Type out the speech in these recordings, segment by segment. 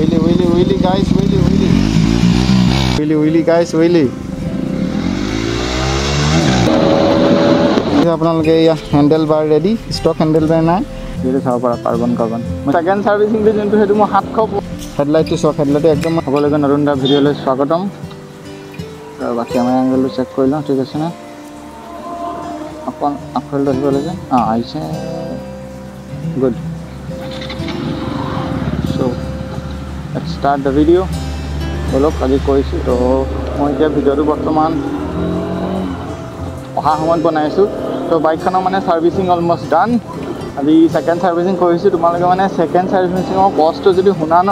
wheelie guys, wheelie. আপোনালোকে ইয়া handle বাৰ ready, stock handle বাৰ নাই এইটো চাব পৰা কাৰ্বন সেকেন্ড সাৰ্ভিসিং দি যোনটো হেতু মই 700 হেডলাইটটো চক হেডলাইট একদম সকলোকে নতুন এটা ভিডিঅ'লৈ স্বাগতম। আৰু বাকি আমাৰ এংগেলটো চেক কৰি লওঁ, ঠিক আছে না? অকণ আপফালটো আহিব লাগে, আহিছে, good. So let's start the video'. বলক আজি কৈছোঁ তো মই এতিয়া ভিডিঅ'টো বৰ্তমান অহা সময়ত বনাইছোঁ। তো বাইকখনৰ মানে সাৰ্ভিসিং অলমোষ্ট ডান। আজি সেকেন্ড সাৰ্ভিসিং কৰিছোঁ। তোমালোকে মানে সেকেন্ড সাৰ্ভিসিঙৰ কষ্টটো যদি শুনা ন,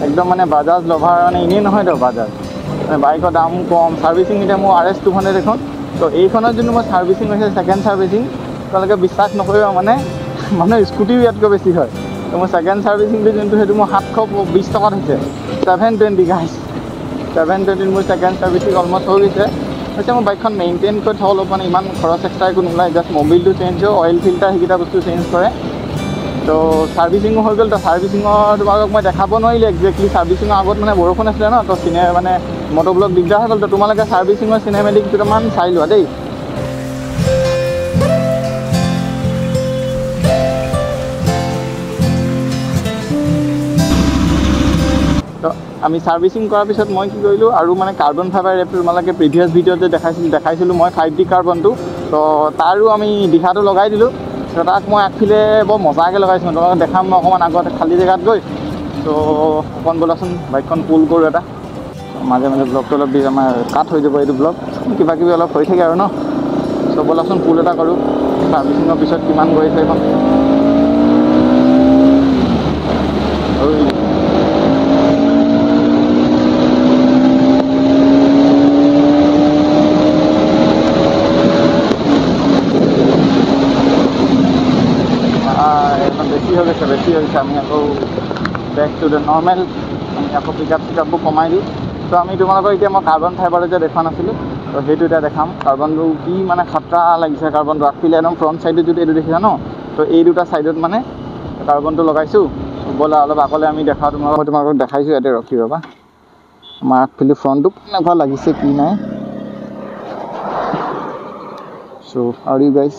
একদম মানে বাজাজ লভাৰ মানে এনেই নহয় তো বাজাজ মানে বাইকৰ দাম কম। সাৰ্ভিসিং এতিয়া মোৰ RS 200 এখন, তো এইখনত যোনটো মই সাৰ্ভিসিং হৈছে সেকেন্ড সাৰ্ভিসিং, তোমালোকে বিশ্বাস নকৰিবা মানে স্কুটিও ইয়াতকৈ বেছি হয়। তো মোৰ সেকেন্ড সাৰ্ভিসিংটো যোনটো সেইটো মোৰ 720 টকাত হৈছে, 720 গাইজ। 720 মোৰ সেকেন্ড সাৰ্ভিসিং অলমোষ্ট হৈ গৈছে। হৈছে মোৰ বাইকখন মেইনটেইন কৰি থ'ব অলপ মানে ইমান খৰচ এক্সট্ৰা একো নোলায়, জাষ্ট মবিলটো চেঞ্জ হয়, অইল ফিল্টাৰ সেইকেইটা বস্তু চেঞ্জ কৰে। তো সাৰ্ভিসিঙো হৈ গ'ল। তো সাৰ্ভিসিঙৰ তোমালোকক মই দেখাব নোৱাৰিলোঁ একজেক্টলি। সাৰ্ভিসিঙৰ আগত মানে বৰষুণ আছিলে ন, তো মানে মটৰব্লগ দিগদাৰ হৈ গ'ল। তো তোমালোকে সাৰ্ভিসিঙৰ চিনেমেটিক দুটামান চাই লোৱা দেই। তো আমি সাৰ্ভিসিং কৰাৰ পিছত মই কি কৰিলোঁ, আৰু মানে কাৰ্বন ফাইবাৰ ৰেপটো তোমালোকে প্ৰিভিয়াছ ভিডিঅ'ত যে দেখাইছিলোঁ মই 5D কাৰ্বনটো, তো তাৰো আমি দিশাটো লগাই দিলোঁ। তো তাক মই আগফালে বৰ মজাকৈ লগাইছোঁ, তোমালোকে দেখাম মই অকণমান আগত খালী জেগাত গৈ। তো অকণ ব'লাচোন বাইকখন পুল কৰোঁ এটা। মাজে মাজে ব্লগটো অলপ দি আমাৰ কাট হৈ যাব, এইটো ব্লগ কিবা কিবি অলপ হৈ থাকে আৰু ন। তো ব'লাচোন পুল এটা কৰোঁ। সাৰ্ভিসিঙৰ পিছত কিমান গৈছে এইখন। বেছি হৈ গৈছে। আমি আকৌ বেক টু দ্য নৰ্মেল, আমি আকৌ পিকআপবোৰ কমাই দিওঁ। তো আমি তোমালোকৰ এতিয়া মই কাৰ্বন ফাইবাৰৰ যে দেখা নাছিলোঁ, তো সেইটো এতিয়া দেখাম। কাৰ্বনটো কি মানে খাতৰা লাগিছে কাৰ্বনটো। আগফালে একদম ফ্ৰণ্ট ছাইডত যদি এইটো দেখিছা ন, তো এই দুটা ছাইডত মানে কাৰ্বনটো লগাইছোঁ। ব'লা অলপ আগলৈ আমি দেখাওঁ মই তোমালোকক দেখাইছোঁ। ইয়াতে ৰখি ৰ'বা, আমাৰ আগফালে ফ্ৰণ্টটো কেনেকুৱা লাগিছে কি নাই। So' are you guys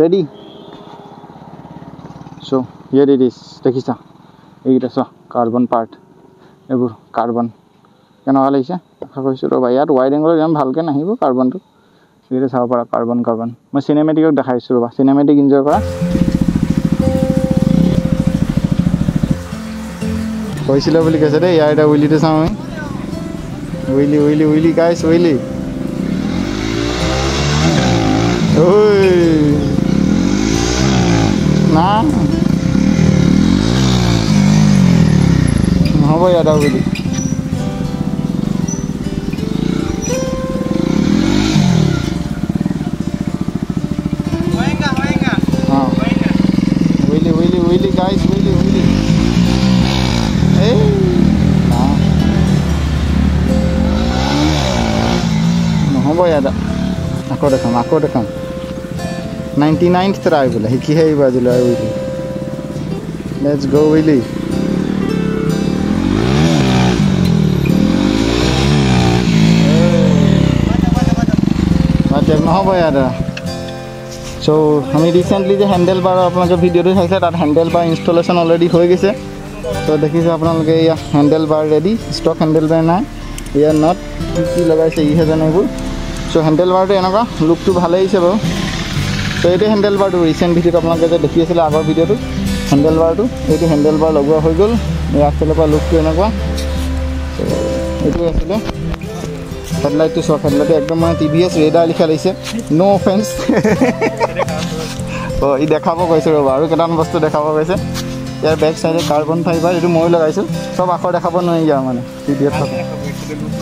ready? So' here it is. দেখিছা এইকেইটা চোৱা কাৰ্বন পাৰ্ট, এইবোৰ কাৰ্বন কেনেকুৱা লাগিছে। আশা কৰিছোঁ ৰ'বা, ইয়াত ৱাইড এংগলত ইমান ভালকৈ নাহিব কাৰ্বনটো। এইকেইটা চাব পাৰা কাৰ্বন। মই চিনেমেটিকক দেখাইছোঁ ৰ'বা, চিনেমেটিক ইনজয় কৰা। কৈছিলে বুলি কৈছে দেই। ইয়াৰ এটা উইলিটো চাওঁ আমি। উইলি গাইছ, উইলি। ঐ না নহ'ব ইয়াত আৰু বুলি। উইলি গাইছ, উইলি। এই নহ'ব ইয়াত। আকৌ দেখাম 99th ট্ৰাই বোলে, শিকিহে আহিব আজিলৈ। আৰু উইলি, লেটছ গ' উইলি। নহ'ব ইয়াত। চ' আমি ৰিচেণ্টলি যে হেণ্ডেল বাৰৰ আপোনালোকে ভিডিঅ'টো চাইছে, তাত হেণ্ডেল বাৰ ইনষ্টলেশ্যন অলৰেডি হৈ গৈছে। তো দেখিছে আপোনালোকে এয়া handle bar ready, stock handle bar নাই। ইয়াৰ নট কি লগাইছে ইহে জানে এইবোৰ। চ' হেণ্ডেল বাৰটো এনেকুৱা লুকটো ভালেই আহিছে বাৰু। তো এইটো হেণ্ডেল বাৰটো ৰিচেণ্ট ভিডিঅ'ত আপোনালোকে যে দেখি আছিলে আগৰ ভিডিঅ'টো, হেণ্ডেল বাৰটো এইটো হেণ্ডেল বাৰ লগোৱা হৈ গ'ল। এই আগফালৰ পৰা লুকটো এনেকুৱা। এইটো আছিলে হেডলাইটটো চক হেডলাইটটো একদম মানে TVS ৰেডাৰ লিখা লাগিছে, ন' অফেন্স। অঁ ই দেখাব কৈছে ৰ'বা, আৰু কেইটামান বস্তু দেখাব কৈছে। ইয়াৰ বেক চাইডে কাৰ্বন ফাইবাৰ, এইটো ময়ো লগাইছোঁ। চব আখৰ দেখাব নোৱাৰি আৰু মানে TVS থকা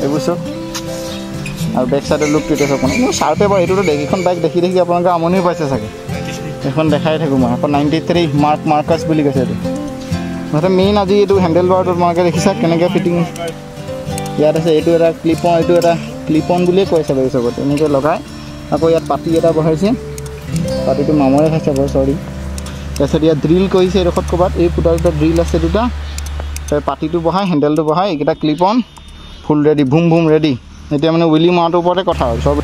এইবোৰ চব। আৰু বেক চাইডৰ লুকটো এতিয়া চব মোৰ চাৰ্পে বাৰু। এইটোতো এইখন বাইক দেখি আপোনালোকে আমনিও পাইছে চাগে। এইখন দেখাই থাকোঁ মই। আকৌ 93 মাৰ্কাছ বুলি কৈছে এইটো। মুঠতে মেইন আজি এইটো হেণ্ডেল বাৰটো তোমালোকে দেখিছা কেনেকৈ ফিটিং ইয়াত আছে। এইটো এটা ক্লিপ অন বুলিয়ে কৈছে বাৰু চবতে। এনেকৈ লগাই আকৌ ইয়াত পাতি এটা বহাইছে, পাতিটো মামৰে খাইছে বাৰু, চৰি। তাৰপিছত ইয়াত ড্ৰিল কৰিছে এডোখৰত ক'ৰবাত, এই ফুটা দুটা ড্ৰিল আছে দুটা। পাতিটো বহাই হেণ্ডেলটো বহাই এইকেইটা ক্লিপ অন ফুল ৰেডি ভুম ভুম ৰেডি এতিয়া মানে উইলি মৰাটোৰ ওপৰতে কথা আৰু চব